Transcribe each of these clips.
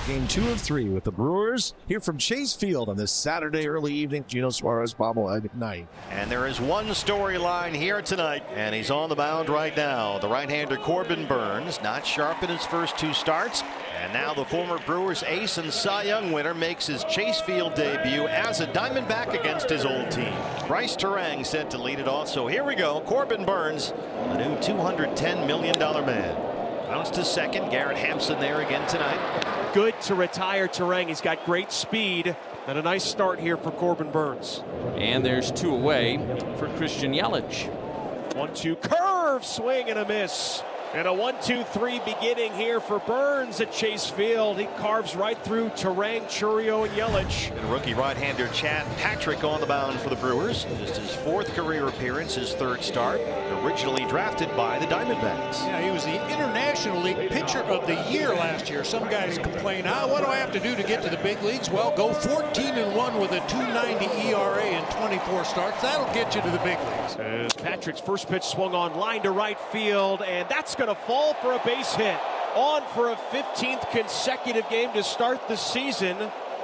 Game 2 of 3 with the Brewers here from Chase Field on this Saturday early evening. Gino Suarez bobblehead night. And there is one storyline here tonight, and he's on the mound right now. The right-hander Corbin Burnes, not sharp in his first 2 starts. And now the former Brewers ace and Cy Young winner makes his Chase Field debut as a Diamondback against his old team. Bryce Terang set to lead it off. So here we go. Corbin Burnes, a new $210 million man. Bounce to second. Garrett Hampson there again tonight. Good to retire Terang. He's got great speed and a nice start here for Corbin Burnes. And there's 2 away for Christian Yelich. 1-2 curve, swing and a miss. And a 1-2-3 beginning here for Burnes at Chase Field. He carves right through Terang, Chourio, and Yelich. And rookie right-hander Chad Patrick on the mound for the Brewers. Just his 4th career appearance, his 3rd start. Originally drafted by the Diamondbacks. Yeah, he was the International League Pitcher of the Year last year. Some guys complain, what do I have to do to get to the big leagues? Well, go 14-1 with a 2.90 ERA in 24 starts. That'll get you to the big leagues. As Patrick's first pitch swung on line to right field, and that's going to fall for a base hit. On for a 15th consecutive game to start the season.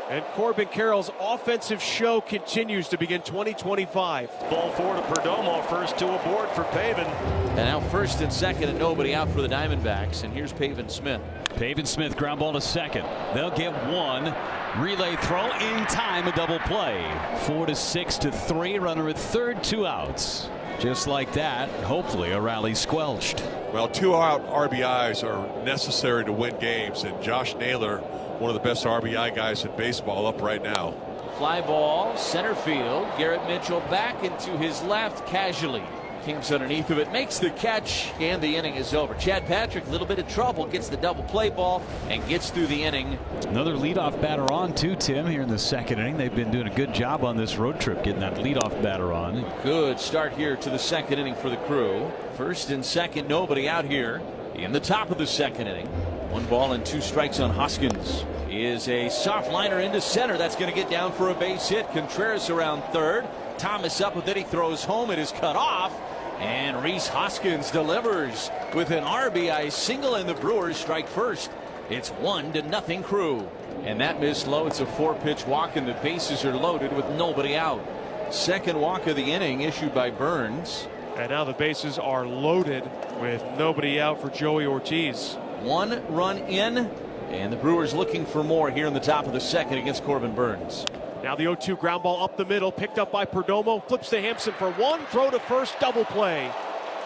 And Corbin Carroll's offensive show continues to begin 2025. Ball 4 to Perdomo, first 2 aboard for Pavin. And now first and second and nobody out for the Diamondbacks. And here's Pavin Smith. Pavin Smith ground ball to second. They'll get 1. Relay throw in time, a double play. 4-6-3, runner at third, 2 outs. Just like that, hopefully a rally squelched. Well, 2 out RBIs are necessary to win games, and Josh Naylor, one of the best RBI guys in baseball, up right now. Fly ball, center field. Garrett Mitchell back into his left casually. King's underneath of it, makes the catch, and the inning is over. Chad Patrick, a little bit of trouble, gets the double play ball and gets through the inning. Another leadoff batter on too, Tim, here in the second inning. They've been doing a good job on this road trip getting that leadoff batter on. Good start here to the second inning for the Crew. First and second, nobody out here in the top of the second inning. 1 ball and 2 strikes on Hoskins. Is a soft liner into center. That's going to get down for a base hit. Contreras around third. Thomas up with it. He throws home. It is cut off. And Rhys Hoskins delivers with an RBI single, and the Brewers strike first. It's 1-0 Crew. And that missed low. It's a 4-pitch walk, and the bases are loaded with nobody out. Second walk of the inning issued by Burnes. And now the bases are loaded with nobody out for Joey Ortiz. 1 run in, and the Brewers looking for more here in the top of the second against Corbin Burnes. Now the 0-2 ground ball up the middle, picked up by Perdomo, flips to Hampson for 1, throw to first, double play.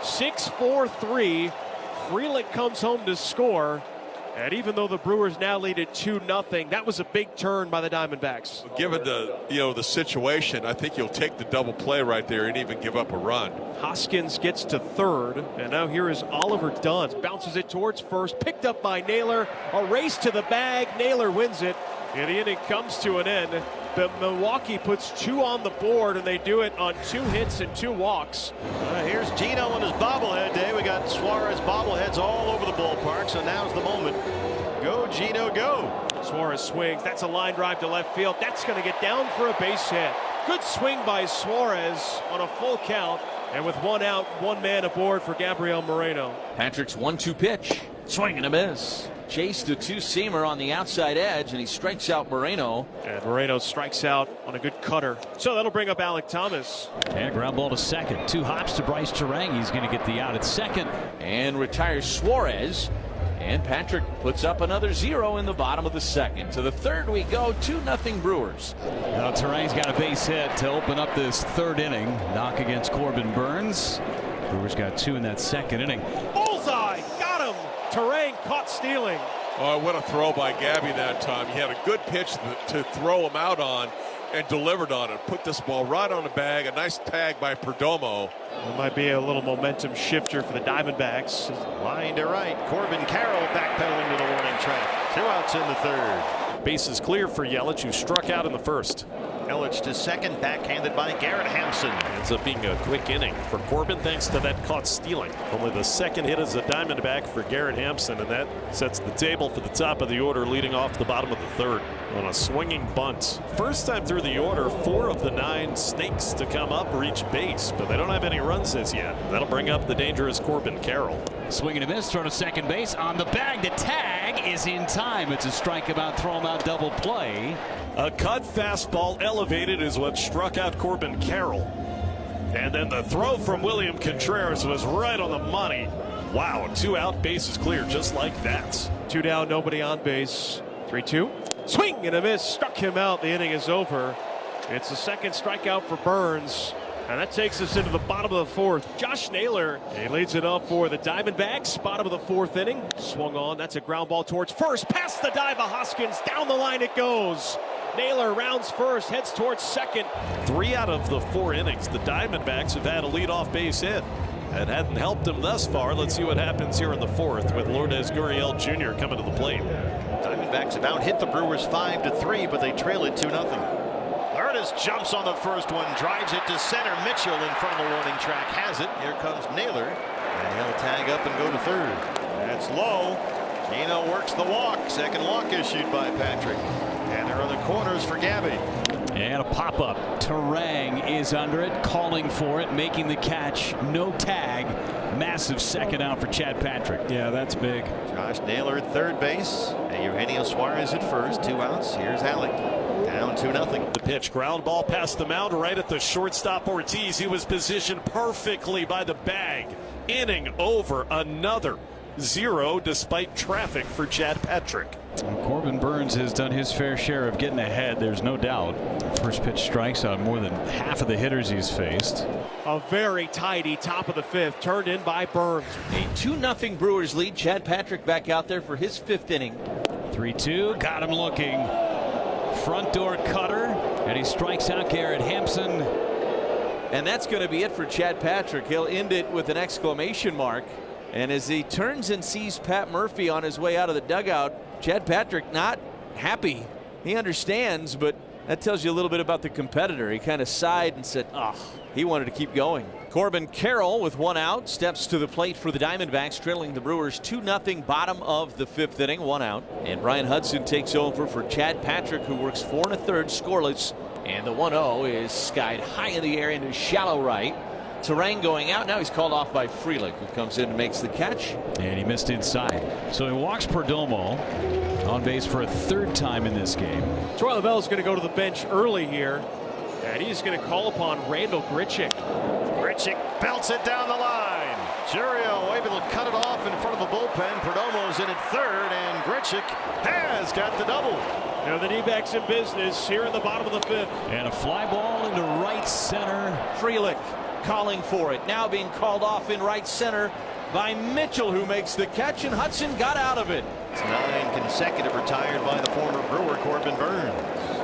6-4-3. Freeland comes home to score. And even though the Brewers now lead at 2-0, that was a big turn by the Diamondbacks. Given the situation, I think you'll take the double play right there and even give up a run. Hoskins gets to third, and now here is Oliver Dunn. Bounces it towards first, picked up by Naylor. A race to the bag. Naylor wins it, and the inning comes to an end. The Milwaukee puts 2 on the board, and they do it on 2 hits and 2 walks. Here's Gino on his bobblehead day. We got Suarez bobbleheads all over the ballpark, so now's the moment. Go, Gino, go. Suarez swings. That's a line drive to left field. That's going to get down for a base hit. Good swing by Suarez on a full count, and with 1 out, 1 man aboard for Gabriel Moreno. Patrick's 1-2 pitch. Swing and a miss. Chased a 2-seamer on the outside edge, and he strikes out Moreno. And Moreno strikes out on a good cutter. So that'll bring up Alek Thomas. And ground ball to second. 2 hops to Bryce Terang. He's going to get the out at second. And retires Suarez. And Patrick puts up another 0 in the bottom of the second. To the third we go, 2-0 Brewers. Now Terang's got a base hit to open up this third inning. Knock against Corbin Burnes. Brewers got 2 in that second inning. Bullseye! Got him! Terang caught stealing. Oh, what a throw by Gabby that time. He had a good pitch to throw him out on and delivered on it. Put this ball right on the bag. A nice tag by Perdomo. It might be a little momentum shifter for the Diamondbacks. Line to right. Corbin Carroll backpedaling to the warning track. 2 outs in the third. Bases clear for Yelich, who struck out in the first. Ellich to second, backhanded by Garrett Hampson. Ends up being a quick inning for Corbin thanks to that caught stealing. Only the second hit as a Diamondback for Garrett Hampson, and that sets the table for the top of the order, leading off the bottom of the third on a swinging bunt. First time through the order, 4 of the 9 Snakes to come up reach base, but they don't have any runs as yet. That'll bring up the dangerous Corbin Carroll. Swing and a miss, throw to second base on the bag. The tag is in time. It's a strikeout, throw him out, double play. A cut fastball elevated is what struck out Corbin Carroll. And then the throw from William Contreras was right on the money. Wow, 2 out, bases clear just like that. 2 down, nobody on base. 3-2. Swing and a miss, struck him out. The inning is over. It's the second strikeout for Burns. And that takes us into the bottom of the 4th. Josh Naylor, he leads it up for the Diamondbacks. Bottom of the 4th inning. Swung on. That's a ground ball towards first. Past the dive of Hoskins. Down the line it goes. Naylor rounds first, heads towards second. 3 out of the 4 innings, the Diamondbacks have had a leadoff base hit. It hadn't helped them thus far. Let's see what happens here in the 4th with Lourdes Gurriel Jr. coming to the plate. Diamondbacks have out hit the Brewers 5-3, but they trail it 2-0. Lourdes jumps on the first one, drives it to center. Mitchell in front of the warning track has it. Here comes Naylor, and he'll tag up and go to third. That's low. Gino works the walk. Second walk issued by Patrick. And there are the corners for Gabby. And a pop-up. Terang is under it, calling for it, making the catch. No tag. Massive second out for Chad Patrick. Yeah, that's big. Josh Naylor at third base. And Eugenio Suarez at first. 2 outs. Here's Alec. Down 2-0. The pitch, ground ball past the mound right at the shortstop Ortiz. He was positioned perfectly by the bag. Inning over. Another 0 despite traffic for Chad Patrick. Corbin Burns has done his fair share of getting ahead, there's no doubt. First pitch strikes out more than half of the hitters he's faced. A very tidy top of the 5th, turned in by Burns. A 2-0 Brewers lead. Chad Patrick back out there for his 5th inning. 3-2, got him looking. Front door cutter, and he strikes out Garrett Hampson. And that's going to be it for Chad Patrick. He'll end it with an exclamation mark. And as he turns and sees Pat Murphy on his way out of the dugout, Chad Patrick not happy. He understands, but that tells you a little bit about the competitor. He kind of sighed and said, he wanted to keep going. Corbin Carroll with 1 out steps to the plate for the Diamondbacks, trailing the Brewers 2-0, bottom of the 5th inning, 1 out. And Brian Hudson takes over for Chad Patrick, who works 4 1/3 scoreless. And the 1-0 is skied high in the air into shallow right. Terang going out. Now he's called off by Frelick, who comes in and makes the catch. And he missed inside. So he walks Perdomo on base for a 3rd time in this game. Troy Lavelle is going to go to the bench early here. And he's going to call upon Randall Grichuk. Grichuk belts it down the line. Gurriel able to cut it off in front of the bullpen. Perdomo's in at 3rd, and Grichuk has got the double. Now the D-backs in business here in the bottom of the 5th. And a fly ball into right center. Frelick calling for it. Now being called off in right center by Mitchell, who makes the catch, and Hudson got out of it. It's 9 consecutive retired by the former Brewer Corbin Burns.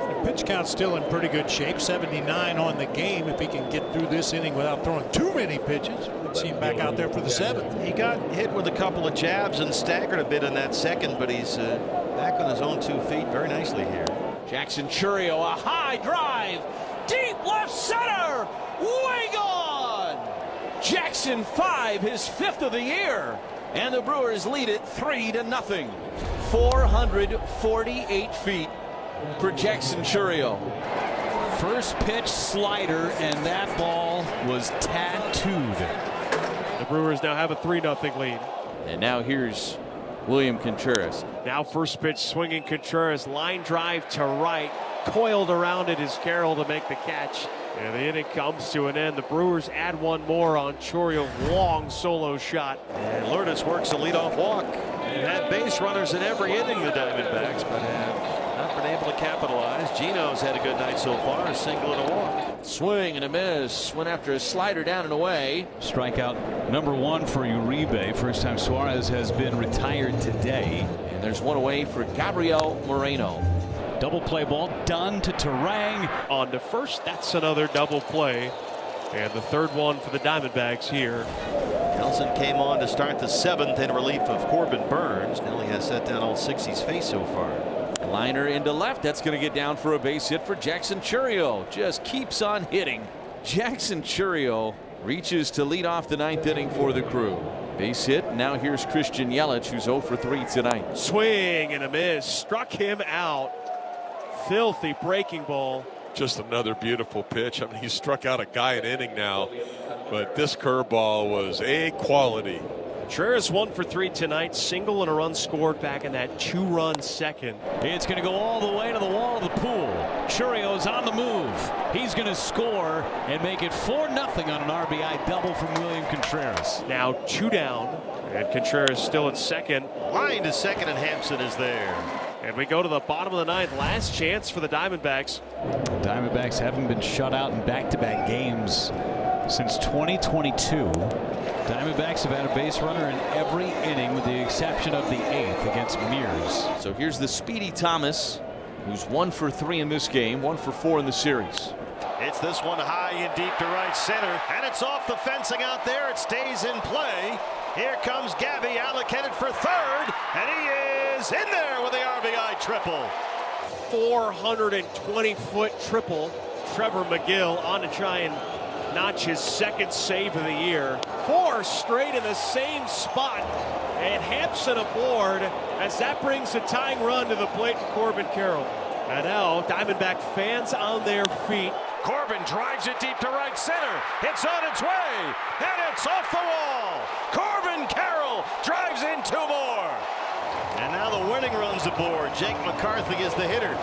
The pitch count's still in pretty good shape. 79 on the game. If he can get through this inning without throwing too many pitches, let's see him back out there for the 7th. He got hit with a couple of jabs and staggered a bit in that second, but he's back on his own 2 feet very nicely here. Jackson Chourio, a high drive, deep left center, way gone. Jackson 5, his 5th of the year, and the Brewers lead it 3-0. 448 feet for Jackson Chourio. First pitch slider, and that ball was tattooed. The Brewers now have a 3-0 lead. And now here's William Contreras. Now first pitch swinging Contreras, line drive to right, coiled around it is Carroll to make the catch. And the inning comes to an end. The Brewers add 1 more on Chourio's long solo shot. And Lourdes works a leadoff walk. They've had base runners in every inning, the Diamondbacks, but have not been able to capitalize. Gino's had a good night so far, a single and a walk. Swing and a miss. Went after a slider down and away. Strikeout number 1 for Uribe. First time Suarez has been retired today. And there's 1 away for Gabriel Moreno. Double play ball done to Terang. On to first, that's another double play. And the 3rd one for the Diamondbacks here. Nelson came on to start the 7th in relief of Corbin Burns. Nelly has set down all 6 he's faced so far. Liner into left. That's going to get down for a base hit for Jackson Chourio. Just keeps on hitting. Jackson Chourio reaches to lead off the 9th inning for the Crew. Base hit. Now here's Christian Yelich, who's 0 for 3 tonight. Swing and a miss. Struck him out. Filthy breaking ball. Just another beautiful pitch. I mean, he struck out a guy an inning now, but this curveball was a quality. Contreras 1 for 3 tonight. Single and a run scored back in that 2-run second. It's going to go all the way to the wall of the pool. Chourio's on the move. He's going to score and make it 4-0 on an RBI double from William Contreras. Now 2 down, and Contreras still at second. Line to second, and Hampson is there. And we go to the bottom of the 9th. Last chance for the Diamondbacks. Diamondbacks haven't been shut out in back-to-back games since 2022. Diamondbacks have had a base runner in every inning with the exception of the 8th against Mears. So here's the speedy Thomas, who's 1 for 3 in this game, 1 for 4 in the series. It's this one high and deep to right center, and it's off the fencing out there. It stays in play. Here comes Gabby, allocated for third, and he is in there with the RBI triple. 420-foot triple. Trevor McGill on to try and notch his 2nd save of the year. 4 straight in the same spot, and Hampson aboard as that brings the tying run to the plate and Corbin Carroll. And now Diamondback fans on their feet. Corbin drives it deep to right center. It's on its way, and it's off the wall. Corbin Carroll drives in 2 more. And now the winning run's aboard. Jake McCarthy is the hitter.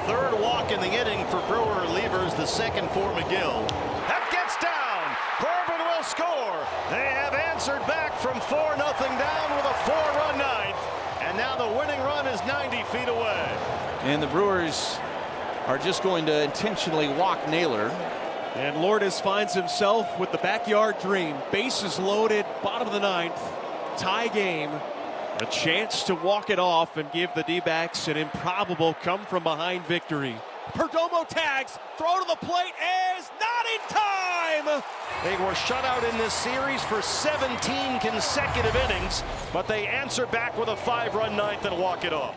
3rd walk in the inning for Brewer relievers, the 2nd for McGill. That gets down. Corbin will score. They have answered back from 4-0 down with a 4-run 9th. And now the winning run is 90 feet away. And the Brewers are just going to intentionally walk Naylor. And Lourdes finds himself with the backyard dream. Bases loaded, bottom of the 9th. Tie game. A chance to walk it off and give the D-backs an improbable come-from-behind victory. Perdomo tags, throw to the plate is not in time! They were shut out in this series for 17 consecutive innings, but they answer back with a 5-run 9th and walk it off.